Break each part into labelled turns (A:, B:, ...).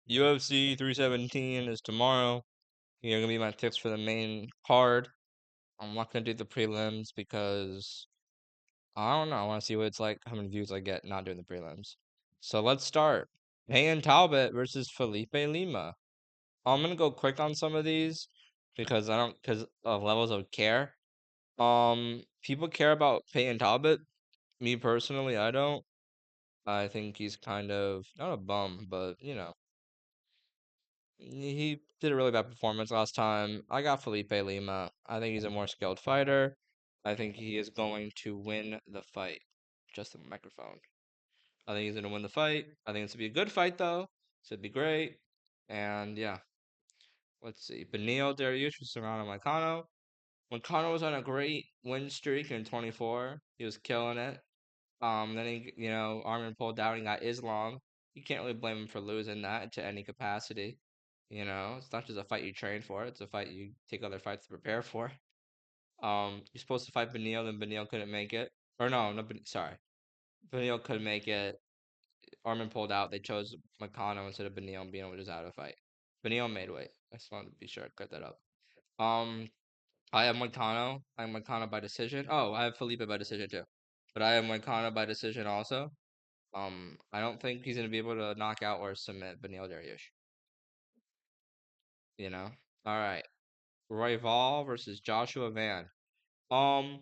A: UFC 317 is tomorrow. Here are gonna be my picks for the main card. I'm not gonna do the prelims because I don't know. I want to see what it's like, how many views I get not doing the prelims. So let's start. Payne Talbot versus Felipe Lima. I'm gonna go quick on some of these because I don't because of levels of care. People care about Payne Talbot. Me personally, I don't. I think he's kind of not a bum, but he did a really bad performance last time. I got Felipe Lima. I think he's a more skilled fighter. I think he is going to win the fight. Just the microphone. I think he's going to win the fight. I think it's going to be a good fight, though. Should be great. And yeah, let's see. Benil Dariush was surrounded by Kano. When Kano was on a great win streak in 24, he was killing it. Then Armin pulled out and got Islam. You can't really blame him for losing that to any capacity. It's not just a fight you train for; it's a fight you take other fights to prepare for. You're supposed to fight Benil, then Benil couldn't make it. Or no, no, sorry, Benil couldn't make it. Armin pulled out. They chose Makano instead of Benil being able to just out of the fight. Benil made weight. I just wanted to be sure I cut that up. Um, I have Moicano. I have Moicano by decision. Oh, I have Felipe by decision too. But I have Moicano by decision also. I don't think he's gonna be able to knock out or submit Benil Dariush. You know. All right. Royval versus Joshua Van. Um,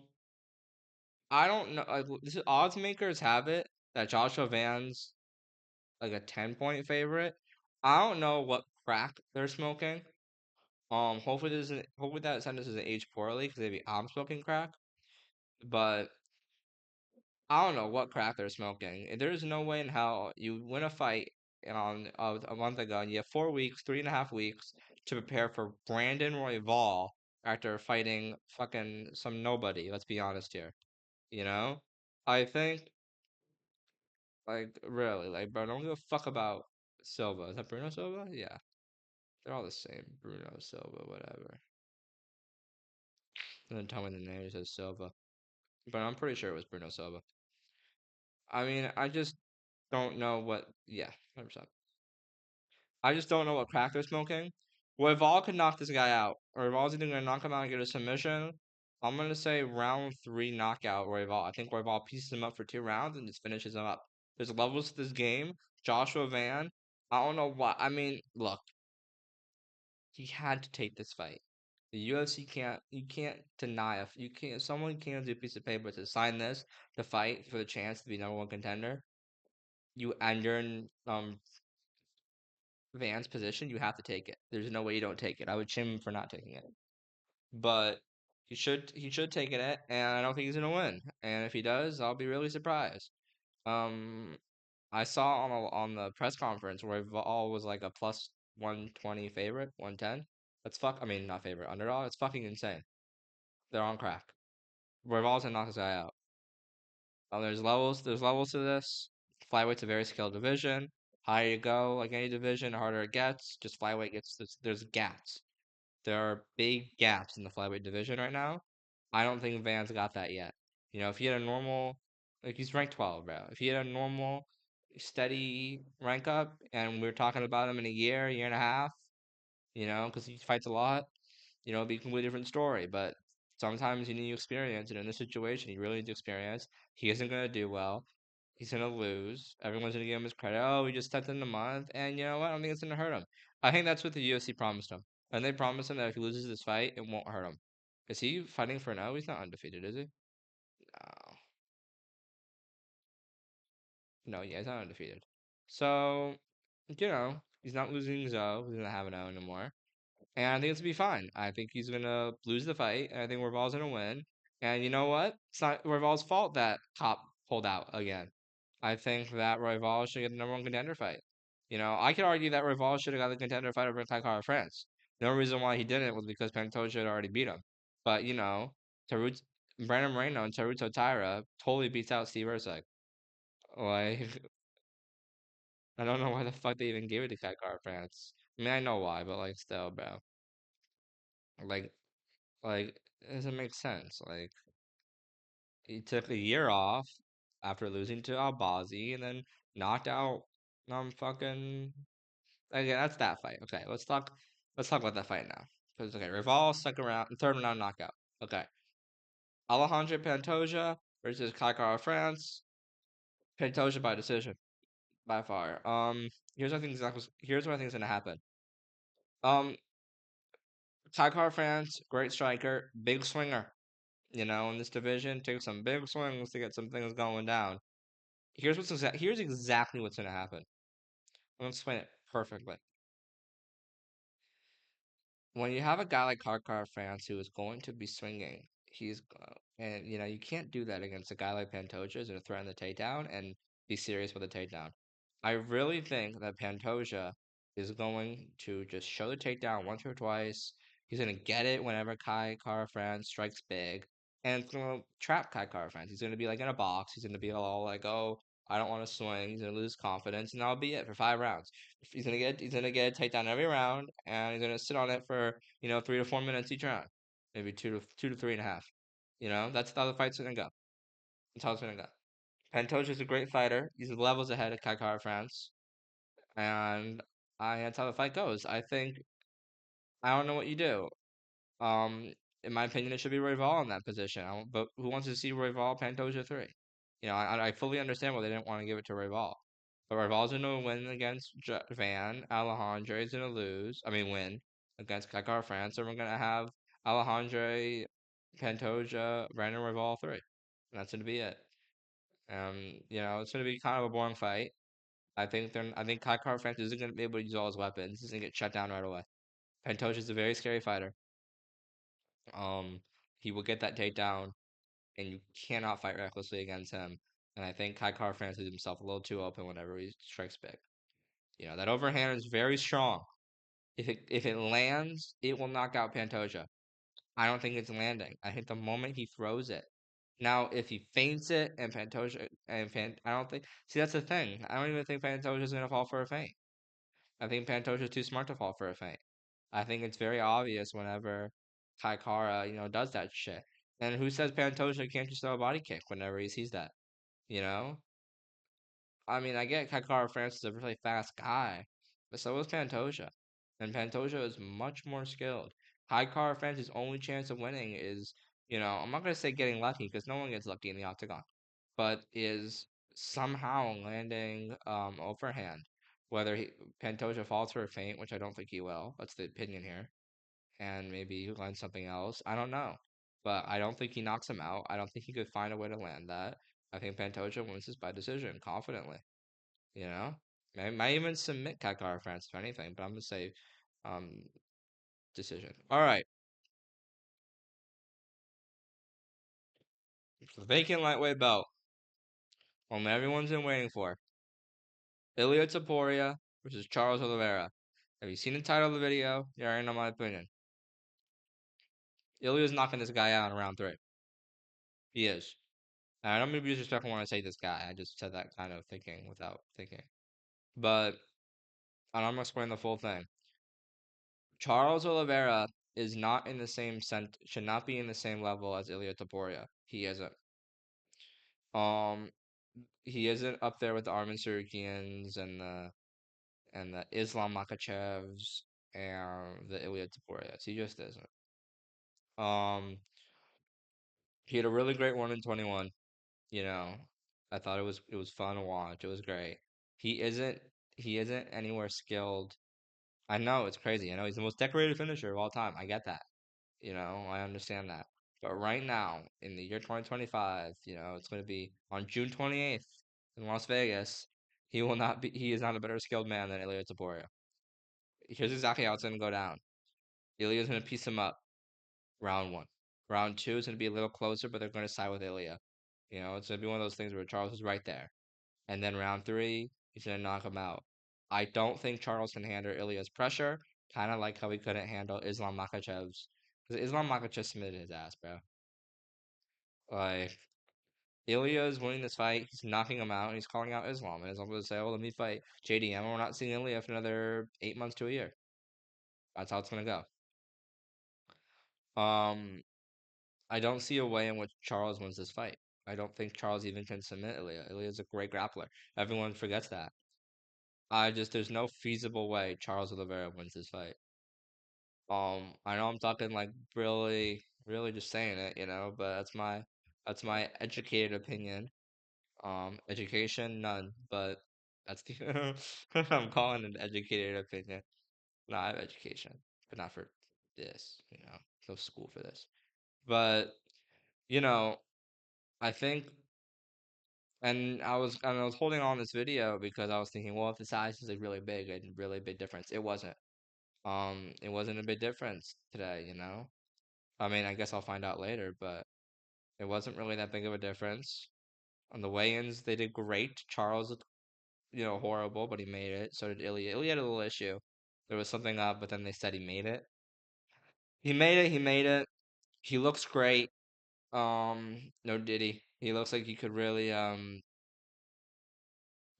A: I don't know. This odds makers have it that Joshua Van's like a 10-point favorite. I don't know what crack they're smoking. Hopefully that sentence isn't aged poorly because maybe I'm smoking crack. But I don't know what crack they're smoking. There's no way in hell you win a fight on a month ago, and you have 4 weeks, 3.5 weeks to prepare for Brandon Royval after fighting fucking some nobody. Let's be honest here. You know, I think like really like bro, don't give a fuck about Silva. Is that Bruno Silva? Yeah, they're all the same. Bruno Silva, whatever. And then tell me the name. It says Silva, but I'm pretty sure it was Bruno Silva. I mean, I just don't know what. Yeah, 100%. I just don't know what crack they're smoking. Royval could knock this guy out. Royval's either gonna knock him out and get a submission. I'm gonna say round three knockout Royval. I think Royval pieces him up for 2 rounds and just finishes him up. There's levels to this game. Joshua Van, I don't know why. I mean, look, he had to take this fight. The UFC can't. You can't deny if you can't. Someone can't do a piece of paper to sign this to fight for the chance to be #1 contender. You're in Van's position, you have to take it. There's no way you don't take it. I would shame him for not taking it, but he should take it, and I don't think he's gonna win. And if he does, I'll be really surprised. Um, I saw on the press conference where Vol was like a plus 120 favorite, 110. That's fuck. I mean, not favorite, underdog. It's fucking insane. They're on crack. Vol's gonna knock this guy out. There's levels. There's levels to this. Flyweight's a very skilled division. Higher you go, like any division, the harder it gets. Just flyweight gets there's gaps. There are big gaps in the flyweight division right now. I don't think Van's got that yet. If he had a normal, like he's ranked 12, bro. If he had a normal, steady rank up, and we are talking about him in a year and a half, because he fights a lot, it'd be a completely different story. But sometimes you need experience, and in this situation, he really needs experience. He isn't gonna do well. He's gonna lose. Everyone's gonna give him his credit. Oh, we just stepped in a month, and you know what? I don't think it's gonna hurt him. I think that's what the UFC promised him, and they promised him that if he loses this fight, it won't hurt him. Is he fighting for now? He's not undefeated, is he? No, no, yeah, he's not undefeated. So, he's not losing Zoe. He's not having O anymore. And I think it's gonna be fine. I think he's gonna lose the fight, and I think Royval's gonna win. And you know what? It's not Royval's fault that Cop pulled out again. I think that Royval should get the #1 contender fight. I could argue that Royval should have got the contender fight over Taikara France. No reason why he didn't was because Pantoja had already beat him. But Tarut Brandon Moreno and Taruto Taira totally beats out Steve Erceg. Like I don't know why the fuck they even gave it to Taikara France. I mean I know why, but like still, bro. Like Like, it doesn't make sense. Like, he took a year off after losing to Albazi and then knocked out fucking Again, that's that fight. Okay, let's talk about that fight now. Because okay, Rival second round, third round knockout. Okay, Alejandro Pantoja versus Kai Kara France. Pantoja by decision, by far. Here's what I think is gonna happen. Um, Kai Kara France, great striker, big swinger. You know, in this division, take some big swings to get some things going down. Here's exactly what's gonna happen. I'm gonna explain it perfectly. When you have a guy like Karkar France who is going to be swinging, and you know you can't do that against a guy like Pantoja who's going to threaten the takedown and be serious with the takedown. I really think that Pantoja is going to just show the takedown once or twice. He's going to get it whenever Kai Kara France strikes big, and it's going to trap Kai Kara France. He's going to be like in a box. He's going to be all like, "Oh, I don't want to swing." He's going to lose confidence, and that'll be it for 5 rounds. He's gonna get a takedown every round, and he's gonna sit on it for 3 to 4 minutes each round, maybe two to 3.5. That's how the fight's gonna go. That's how it's gonna go. Pantoja's a great fighter. He's levels ahead of Kai France, and that's how the fight goes. I don't know what you do. Um, in my opinion, it should be Royval in that position. But who wants to see Royval Pantoja 3? I fully understand why they didn't want to give it to Royval. But Royval's going to win against Van. Alejandro's going to lose. I mean, win against Kakar France. And we're going to have Alejandro, Pantoja, Brandon Royval 3. And that's going to be it. It's going to be kind of a boring fight. I think Kakar France isn't going to be able to use all his weapons. He's going to get shut down right away. Pantoja's a very scary fighter. Um, he will get that takedown, and you cannot fight recklessly against him. And I think Kai Car France leaves himself a little too open whenever he strikes big. That overhand is very strong. If it lands, it will knock out Pantoja. I don't think it's landing. I think the moment he throws it. Now, if he feints it and I don't think. See, that's the thing. I don't even think Pantoja is gonna fall for a feint. I think Pantoja is too smart to fall for a feint. I think it's very obvious whenever Kai Kara, does that shit. And who says Pantoja can't just throw a body kick whenever he sees that? You know? I mean, I get Kai Kara France is a really fast guy, but so is Pantoja. And Pantoja is much more skilled. Kai Kara France's only chance of winning is, I'm not going to say getting lucky because no one gets lucky in the octagon, but is somehow landing overhand. Whether Pantoja falls for a feint, which I don't think he will. That's the opinion here, and maybe he lands something else. I don't know. But I don't think he knocks him out. I don't think he could find a way to land that. I think Pantoja wins this by decision confidently. You know? Might even submit Kakar France if anything, but I'm gonna say um decision. Alright. The vacant lightweight belt. One everyone's been waiting for. Ilia Topuria versus Charles Oliveira. Have you seen the title of the video? You already know my opinion. Ilia's knocking this guy out in round 3. He is. And I don't mean to be disrespectful when I say this guy. I just said that kind of thinking without thinking. But and I'm gonna explain the full thing. Charles Oliveira is not in the same should not be in the same level as Ilia Topuria. He isn't. Um, he isn't up there with the Armin Surukians and the Islam Makachevs and the Ilia Topurias. He just isn't. Um, he had a really great 1 in 21. You know, I thought it was fun to watch. It was great. He isn't he isn't anywhere skilled. I know it's crazy. I know he's the most decorated finisher of all time. I get that. I understand that. But right now, in the year 2025, it's going to be on June 28th in Las Vegas. He is not a better skilled man than Ilia Topuria. Here's exactly how it's going to go down. Ilia's going to piece him up round 1. Round 2 is going to be a little closer, but they're going to side with Ilia. It's going to be one of those things where Charles is right there. And then round 3, he's going to knock him out. I don't think Charles can handle Ilia's pressure, kind of like how he couldn't handle Islam Makhachev's. Because Islam Makhachev submitted his ass, bro. Like, Ilia is winning this fight. He's knocking him out, and he's calling out Islam. And Islam going to say, oh, let me fight JDM. We're not seeing Ilia for another 8 months to a year. That's how it's going to go. I don't see a way in which Charles wins this fight. I don't think Charles even can submit Ilia. Ilia is a great grappler. Everyone forgets that. I just there's no feasible way Charles Oliveira wins this fight. I know I'm talking like really, really just saying it, but that's my educated opinion. Education, none, but that's the I'm calling it an educated opinion. No, I have education, but not for this, no school for this. But, you know, I think and I was holding on this video because I was thinking, well, if the size is like really big and really big difference. It wasn't. It wasn't a big difference today. I mean, I guess I'll find out later, but it wasn't really that big of a difference. On the weigh-ins, they did great. Charles looked, horrible, but he made it. So did Ilia. Ilia had a little issue. There was something up, but then they said he made it. He made it. He made it. He looks great. No diddy. He looks like he could really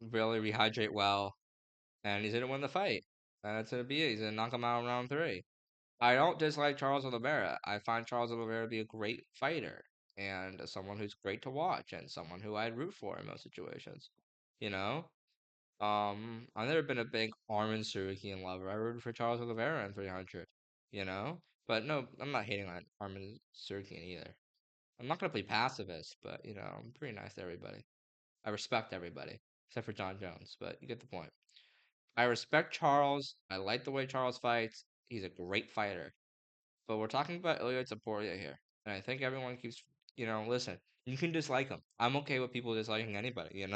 A: rehydrate well, and he's gonna win the fight. And that's gonna be it. He's gonna knock him out in round three. I don't dislike Charles Oliveira. I find Charles Oliveira to be a great fighter and someone who's great to watch and someone who I'd root for in most situations. You know? I've never been a big Armin Surukian lover. I rooted for Charles Oliveira in 300, you know? But no, I'm not hating on Armin Surukian either. I'm not gonna play pacifist, but I'm pretty nice to everybody. I respect everybody, except for John Jones, but you get the point. I respect Charles. I like the way Charles fights. He's a great fighter. But we're talking about Ilia Topuria here, and I think everyone keeps, listen. You can dislike him. I'm okay with people disliking anybody.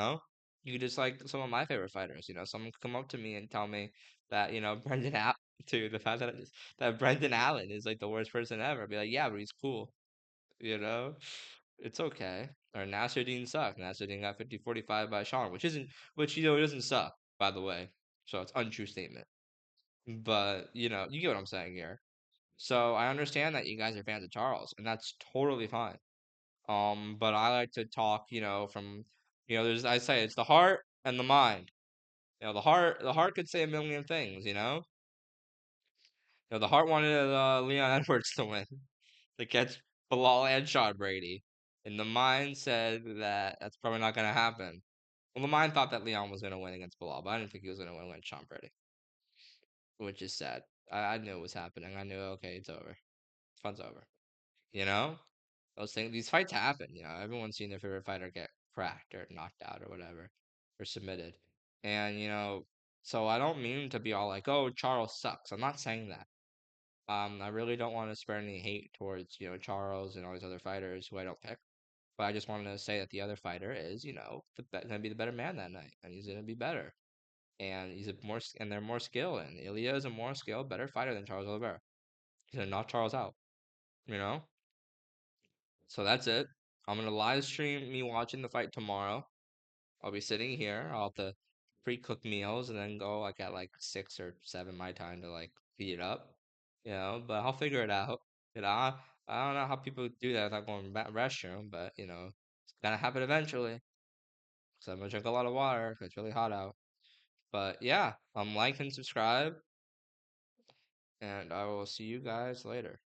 A: You can dislike some of my favorite fighters. Someone could come up to me and tell me that Brendan Allen, to the fact that Brendan Allen is like the worst person ever. I'd be like, yeah, but he's cool. You know, it's okay. Or Nasruddin sucked. Nasruddin got 50-45 by Sean, which doesn't suck, by the way. So it's untrue statement. But you get what I'm saying here. So I understand that you guys are fans of Charles, and that's totally fine. But I like to talk, from there's I say it's the heart and the mind. The heart could say a million things. The heart wanted Leon Edwards to win, to catch Bilal and Sean Brady, and the mind said that that's probably not gonna happen. Well, the mind thought that Leon was gonna win against Bilal, but I didn't think he was gonna win against Sean Brady, which is sad. I knew it was happening. I knew, okay, it's over. Fun's over. You know? Those things, these fights happen. Everyone's seen their favorite fighter get cracked or knocked out or whatever, or submitted. And so I don't mean to be all like, "Oh, Charles sucks." I'm not saying that. I really don't want to spread any hate towards Charles and all these other fighters who I don't pick. But I just wanted to say that the other fighter is gonna be the better man that night, and he's gonna be better, and and they're more skilled, and Ilia is a more skilled, better fighter than Charles Oliveira. He's gonna knock Charles out. You know. So that's it. I'm gonna live stream me watching the fight tomorrow. I'll be sitting here. I'll have to pre-cook meals and then go like at like 6 or 7 my time to like heat it up. But I'll figure it out. I don't know how people do that without going to the restroom, but it's gonna happen eventually. So I'm gonna drink a lot of water 'cause it's really hot out. But yeah, like and subscribe, and I will see you guys later.